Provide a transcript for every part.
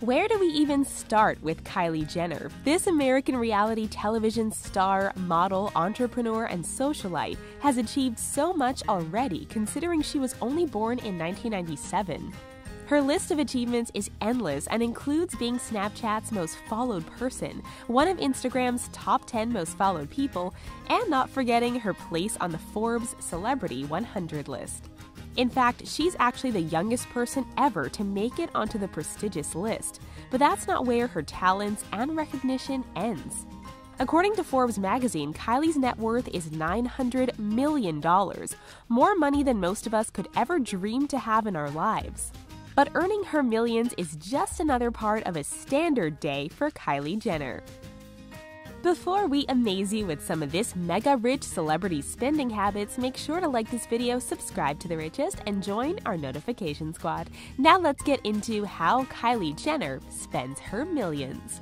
Where do we even start with Kylie Jenner? This American reality television star, model, entrepreneur, and socialite has achieved so much already considering she was only born in 1997. Her list of achievements is endless and includes being Snapchat's most followed person, one of Instagram's top 10 most followed people, and not forgetting her place on the Forbes Celebrity 100 list. In fact, she's actually the youngest person ever to make it onto the prestigious list, but that's not where her talents and recognition ends. According to Forbes magazine, Kylie's net worth is $900 million, more money than most of us could ever dream to have in our lives. But earning her millions is just another part of a standard day for Kylie Jenner. Before we amaze you with some of this mega-rich celebrity spending habits, make sure to like this video, subscribe to The Richest, and join our notification squad. Now let's get into how Kylie Jenner spends her millions.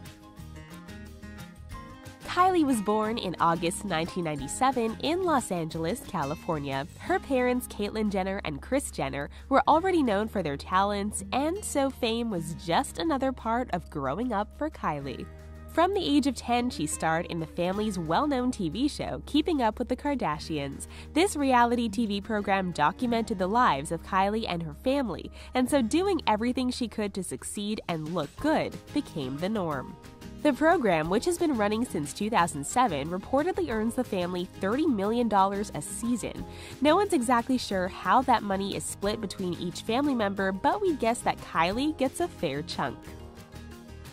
Kylie was born in August 1997 in Los Angeles, California. Her parents, Caitlyn Jenner and Kris Jenner, were already known for their talents, and so fame was just another part of growing up for Kylie. From the age of 10, she starred in the family's well-known TV show, Keeping Up with the Kardashians. This reality TV program documented the lives of Kylie and her family, and so doing everything she could to succeed and look good became the norm. The program, which has been running since 2007, reportedly earns the family $30 million a season. No one's exactly sure how that money is split between each family member, but we guess that Kylie gets a fair chunk.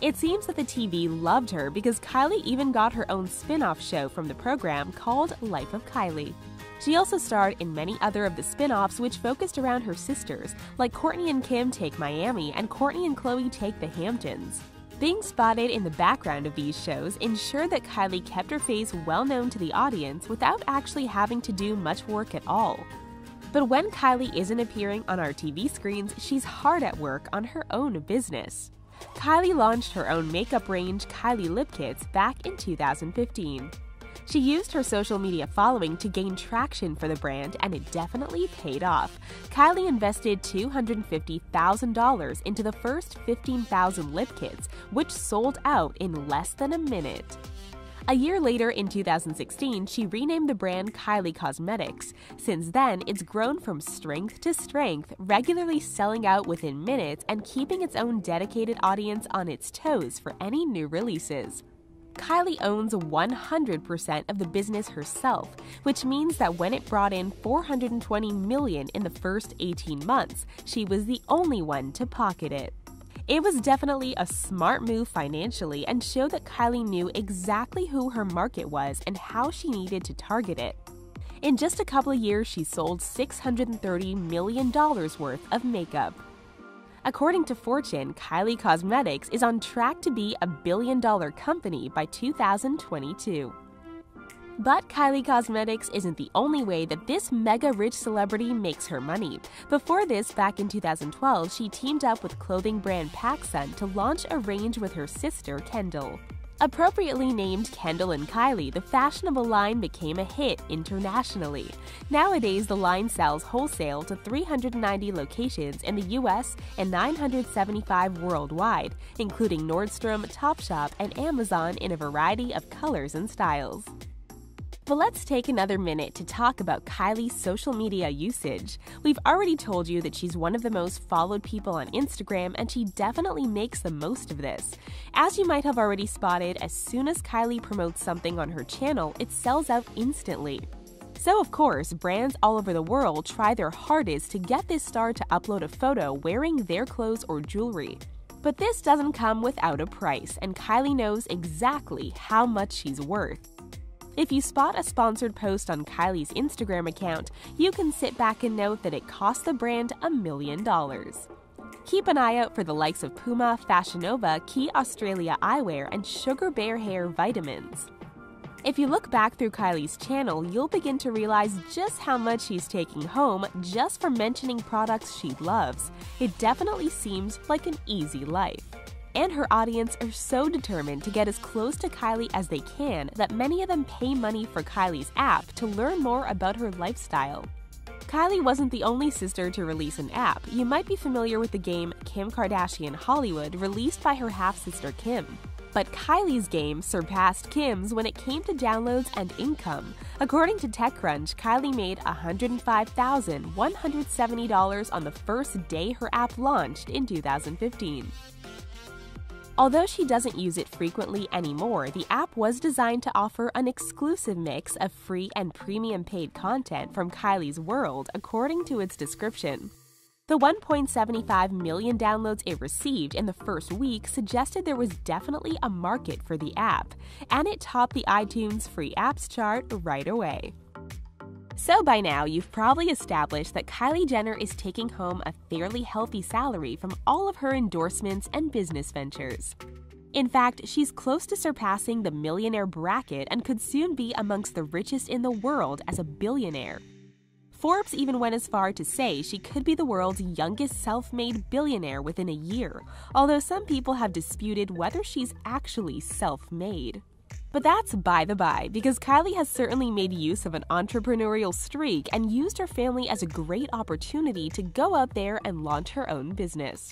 It seems that the TV loved her because Kylie even got her own spin-off show from the program called Life of Kylie. She also starred in many other of the spin-offs which focused around her sisters, like Kourtney and Kim Take Miami and Kourtney and Khloe Take the Hamptons. Being spotted in the background of these shows ensured that Kylie kept her face well known to the audience without actually having to do much work at all. But when Kylie isn't appearing on our TV screens, she's hard at work on her own business. Kylie launched her own makeup range, Kylie Lip Kits, back in 2015. She used her social media following to gain traction for the brand, and it definitely paid off. Kylie invested $250,000 into the first 15,000 lip kits, which sold out in less than a minute. A year later, in 2016, she renamed the brand Kylie Cosmetics. Since then, it's grown from strength to strength, regularly selling out within minutes and keeping its own dedicated audience on its toes for any new releases. Kylie owns 100% of the business herself, which means that when it brought in $420 million in the first 18 months, she was the only one to pocket it. It was definitely a smart move financially and showed that Kylie knew exactly who her market was and how she needed to target it. In just a couple of years, she sold $630 million worth of makeup. According to Fortune, Kylie Cosmetics is on track to be a billion-dollar company by 2022. But Kylie Cosmetics isn't the only way that this mega-rich celebrity makes her money. Before this, back in 2012, she teamed up with clothing brand PacSun to launch a range with her sister, Kendall. Appropriately named Kendall and Kylie, the fashionable line became a hit internationally. Nowadays, the line sells wholesale to 390 locations in the US and 975 worldwide, including Nordstrom, Topshop, and Amazon in a variety of colors and styles. But let's take another minute to talk about Kylie's social media usage. We've already told you that she's one of the most followed people on Instagram, and she definitely makes the most of this. As you might have already spotted, as soon as Kylie promotes something on her channel, it sells out instantly. So of course, brands all over the world try their hardest to get this star to upload a photo wearing their clothes or jewelry. But this doesn't come without a price, and Kylie knows exactly how much she's worth. If you spot a sponsored post on Kylie's Instagram account, you can sit back and note that it cost the brand $1 million. Keep an eye out for the likes of Puma, Fashion Nova, Key Australia Eyewear, and Sugar Bear Hair Vitamins. If you look back through Kylie's channel, you'll begin to realize just how much she's taking home just for mentioning products she loves. It definitely seems like an easy life. And her audience are so determined to get as close to Kylie as they can that many of them pay money for Kylie's app to learn more about her lifestyle. Kylie wasn't the only sister to release an app. You might be familiar with the game Kim Kardashian Hollywood, released by her half-sister Kim. But Kylie's game surpassed Kim's when it came to downloads and income. According to TechCrunch, Kylie made $105,170 on the first day her app launched in 2015. Although she doesn't use it frequently anymore, the app was designed to offer an exclusive mix of free and premium paid content from Kylie's world, according to its description. The 1.75 million downloads it received in the first week suggested there was definitely a market for the app, and it topped the iTunes free apps chart right away. So by now, you've probably established that Kylie Jenner is taking home a fairly healthy salary from all of her endorsements and business ventures. In fact, she's close to surpassing the millionaire bracket and could soon be amongst the richest in the world as a billionaire. Forbes even went as far to say she could be the world's youngest self-made billionaire within a year, although some people have disputed whether she's actually self-made. But that's by the by, because Kylie has certainly made use of an entrepreneurial streak and used her family as a great opportunity to go out there and launch her own business.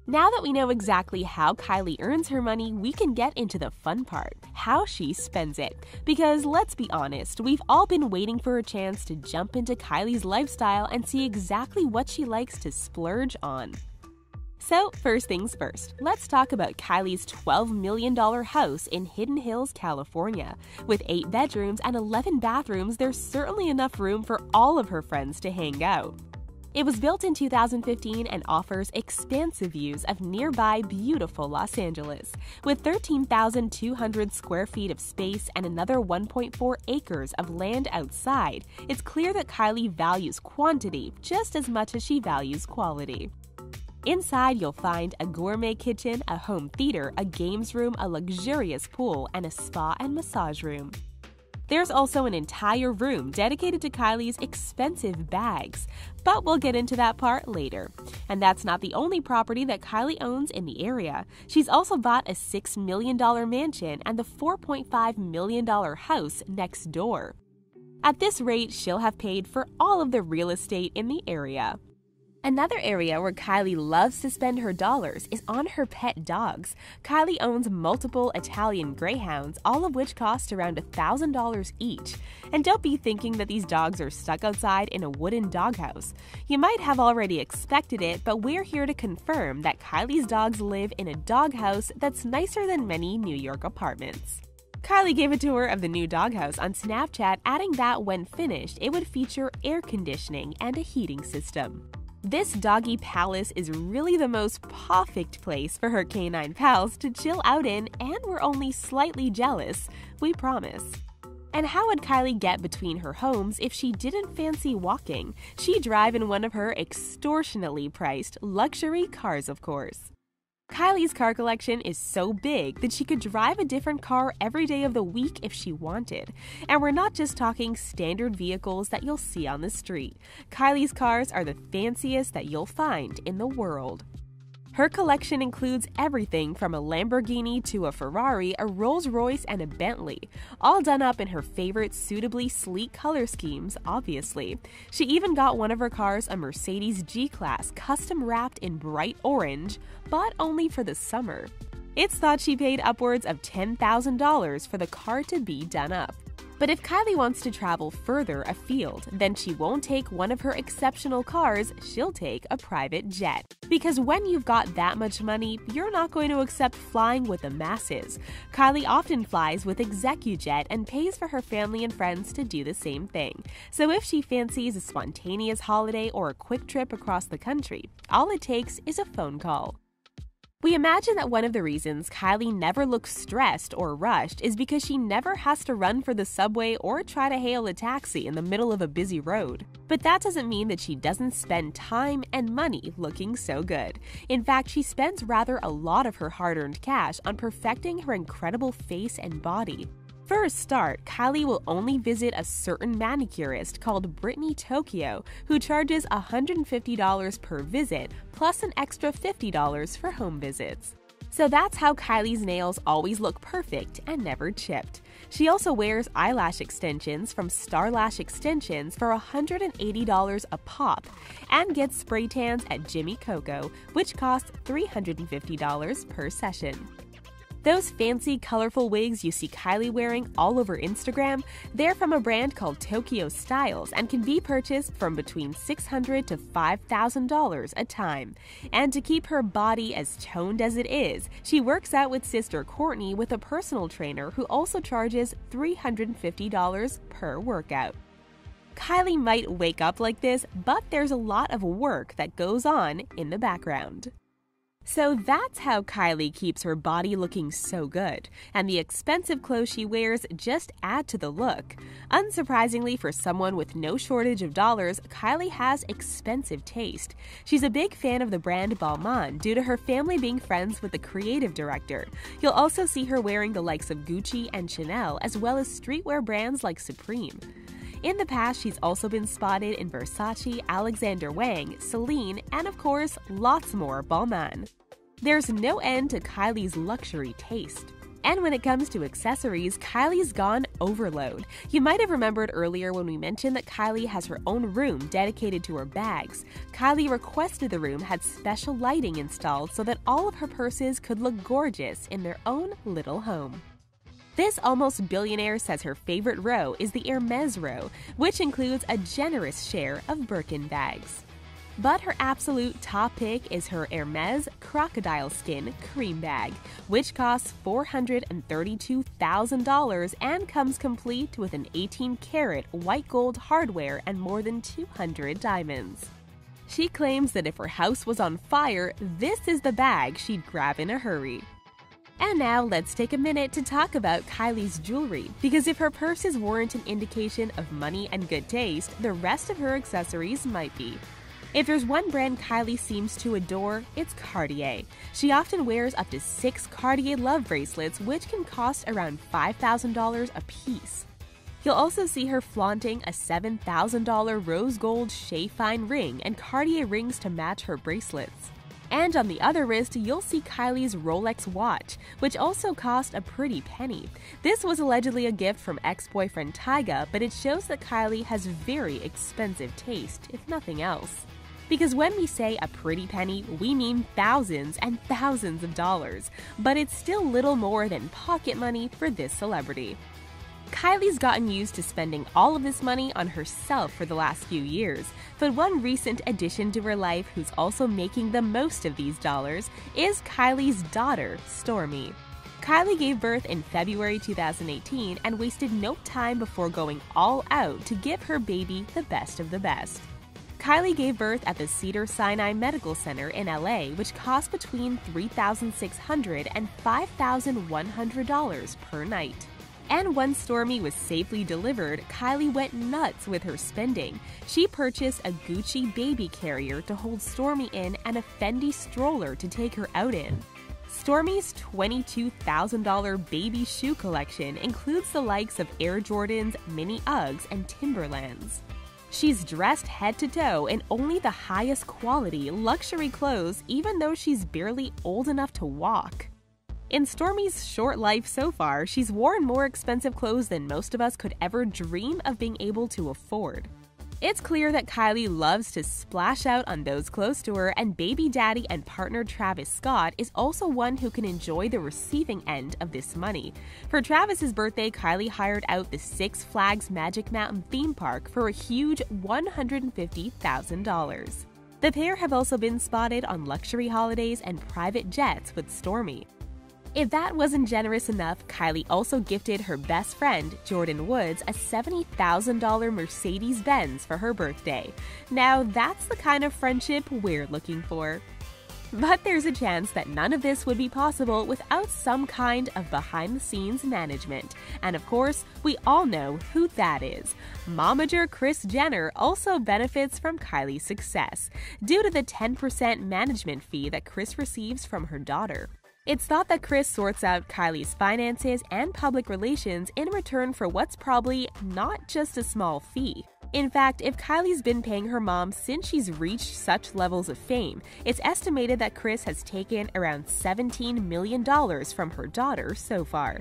Now that we know exactly how Kylie earns her money, we can get into the fun part, how she spends it. Because let's be honest, we've all been waiting for a chance to jump into Kylie's lifestyle and see exactly what she likes to splurge on. So, first things first, let's talk about Kylie's $12 million house in Hidden Hills, California. With 8 bedrooms and 11 bathrooms, there's certainly enough room for all of her friends to hang out. It was built in 2015 and offers expansive views of nearby beautiful Los Angeles. With 13,200 square feet of space and another 1.4 acres of land outside, it's clear that Kylie values quantity just as much as she values quality. Inside, you'll find a gourmet kitchen, a home theater, a games room, a luxurious pool, and a spa and massage room. There's also an entire room dedicated to Kylie's expensive bags, but we'll get into that part later. And that's not the only property that Kylie owns in the area. She's also bought a $6 million mansion and the $4.5 million house next door. At this rate, she'll have paid for all of the real estate in the area. Another area where Kylie loves to spend her dollars is on her pet dogs. Kylie owns multiple Italian greyhounds, all of which cost around $1,000 each. And don't be thinking that these dogs are stuck outside in a wooden doghouse. You might have already expected it, but we're here to confirm that Kylie's dogs live in a doghouse that's nicer than many New York apartments. Kylie gave a tour of the new doghouse on Snapchat, adding that when finished, it would feature air conditioning and a heating system. This doggy palace is really the most perfect place for her canine pals to chill out in, and we're only slightly jealous, we promise. And how would Kylie get between her homes if she didn't fancy walking? She'd drive in one of her extortionately priced luxury cars, of course. Kylie's car collection is so big that she could drive a different car every day of the week if she wanted. And we're not just talking standard vehicles that you'll see on the street. Kylie's cars are the fanciest that you'll find in the world. Her collection includes everything from a Lamborghini to a Ferrari, a Rolls-Royce, and a Bentley, all done up in her favorite suitably sleek color schemes, obviously. She even got one of her cars a Mercedes G-Class, custom wrapped in bright orange, but only for the summer. It's thought she paid upwards of $10,000 for the car to be done up. But if Kylie wants to travel further afield, then she won't take one of her exceptional cars, she'll take a private jet. Because when you've got that much money, you're not going to accept flying with the masses. Kylie often flies with ExecuJet and pays for her family and friends to do the same thing. So if she fancies a spontaneous holiday or a quick trip across the country, all it takes is a phone call. We imagine that one of the reasons Kylie never looks stressed or rushed is because she never has to run for the subway or try to hail a taxi in the middle of a busy road. But that doesn't mean that she doesn't spend time and money looking so good. In fact, she spends rather a lot of her hard-earned cash on perfecting her incredible face and body. For a start, Kylie will only visit a certain manicurist called Brittany Tokyo, who charges $150 per visit, plus an extra $50 for home visits. So that's how Kylie's nails always look perfect and never chipped. She also wears eyelash extensions from Starlash Extensions for $180 a pop and gets spray tans at Jimmy Coco, which costs $350 per session. Those fancy, colorful wigs you see Kylie wearing all over Instagram, they're from a brand called Tokyo Styles and can be purchased from between $600 to $5,000 a time. And to keep her body as toned as it is, she works out with sister Courtney with a personal trainer who also charges $350 per workout. Kylie might wake up like this, but there's a lot of work that goes on in the background. So that's how Kylie keeps her body looking so good, and the expensive clothes she wears just add to the look. Unsurprisingly, for someone with no shortage of dollars, Kylie has expensive taste. She's a big fan of the brand Balmain due to her family being friends with the creative director. You'll also see her wearing the likes of Gucci and Chanel, as well as streetwear brands like Supreme. In the past, she's also been spotted in Versace, Alexander Wang, Celine, and of course, lots more Balmain. There's no end to Kylie's luxury taste. And when it comes to accessories, Kylie's gone overload. You might have remembered earlier when we mentioned that Kylie has her own room dedicated to her bags. Kylie requested the room had special lighting installed so that all of her purses could look gorgeous in their own little home. This almost billionaire says her favorite row is the Hermès row, which includes a generous share of Birkin bags. But her absolute top pick is her Hermès crocodile skin cream bag, which costs $432,000 and comes complete with an 18-karat white gold hardware and more than 200 diamonds. She claims that if her house was on fire, this is the bag she'd grab in a hurry. And now let's take a minute to talk about Kylie's jewelry, because if her purses weren't an indication of money and good taste, the rest of her accessories might be. If there's one brand Kylie seems to adore, it's Cartier. She often wears up to 6 Cartier love bracelets, which can cost around $5,000 a piece. You'll also see her flaunting a $7,000 rose gold Shea Fine ring and Cartier rings to match her bracelets. And on the other wrist, you'll see Kylie's Rolex watch, which also cost a pretty penny. This was allegedly a gift from ex-boyfriend Tyga, but it shows that Kylie has very expensive taste, if nothing else. Because when we say a pretty penny, we mean thousands and thousands of dollars, but it's still little more than pocket money for this celebrity. Kylie's gotten used to spending all of this money on herself for the last few years, but one recent addition to her life who's also making the most of these dollars is Kylie's daughter, Stormi. Kylie gave birth in February 2018 and wasted no time before going all out to give her baby the best of the best. Kylie gave birth at the Cedars-Sinai Medical Center in LA, which cost between $3,600 and $5,100 per night. And once Stormi was safely delivered, Kylie went nuts with her spending. She purchased a Gucci baby carrier to hold Stormi in and a Fendi stroller to take her out in. Stormi's $22,000 baby shoe collection includes the likes of Air Jordans, Mini Uggs, and Timberlands. She's dressed head to toe in only the highest quality luxury clothes, even though she's barely old enough to walk. In Stormi's short life so far, she's worn more expensive clothes than most of us could ever dream of being able to afford. It's clear that Kylie loves to splash out on those close to her, and baby daddy and partner Travis Scott is also one who can enjoy the receiving end of this money. For Travis's birthday, Kylie hired out the Six Flags Magic Mountain theme park for a huge $150,000. The pair have also been spotted on luxury holidays and private jets with Stormi. If that wasn't generous enough, Kylie also gifted her best friend, Jordan Woods, a $70,000 Mercedes-Benz for her birthday. Now that's the kind of friendship we're looking for. But there's a chance that none of this would be possible without some kind of behind-the-scenes management. And of course, we all know who that is. Momager Kris Jenner also benefits from Kylie's success, due to the 10% management fee that Kris receives from her daughter. It's thought that Kris sorts out Kylie's finances and public relations in return for what's probably not just a small fee. In fact, if Kylie's been paying her mom since she's reached such levels of fame, it's estimated that Kris has taken around $17 million from her daughter so far.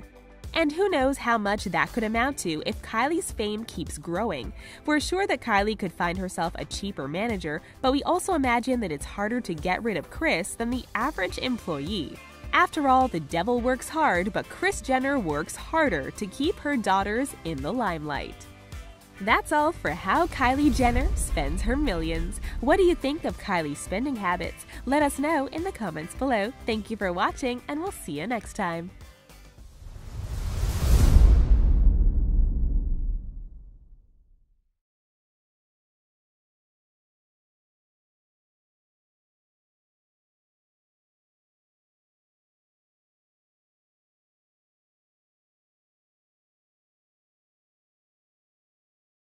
And who knows how much that could amount to if Kylie's fame keeps growing. We're sure that Kylie could find herself a cheaper manager, but we also imagine that it's harder to get rid of Kris than the average employee. After all, the devil works hard, but Kris Jenner works harder to keep her daughters in the limelight. That's all for how Kylie Jenner spends her millions. What do you think of Kylie's spending habits? Let us know in the comments below. Thank you for watching, and we'll see you next time.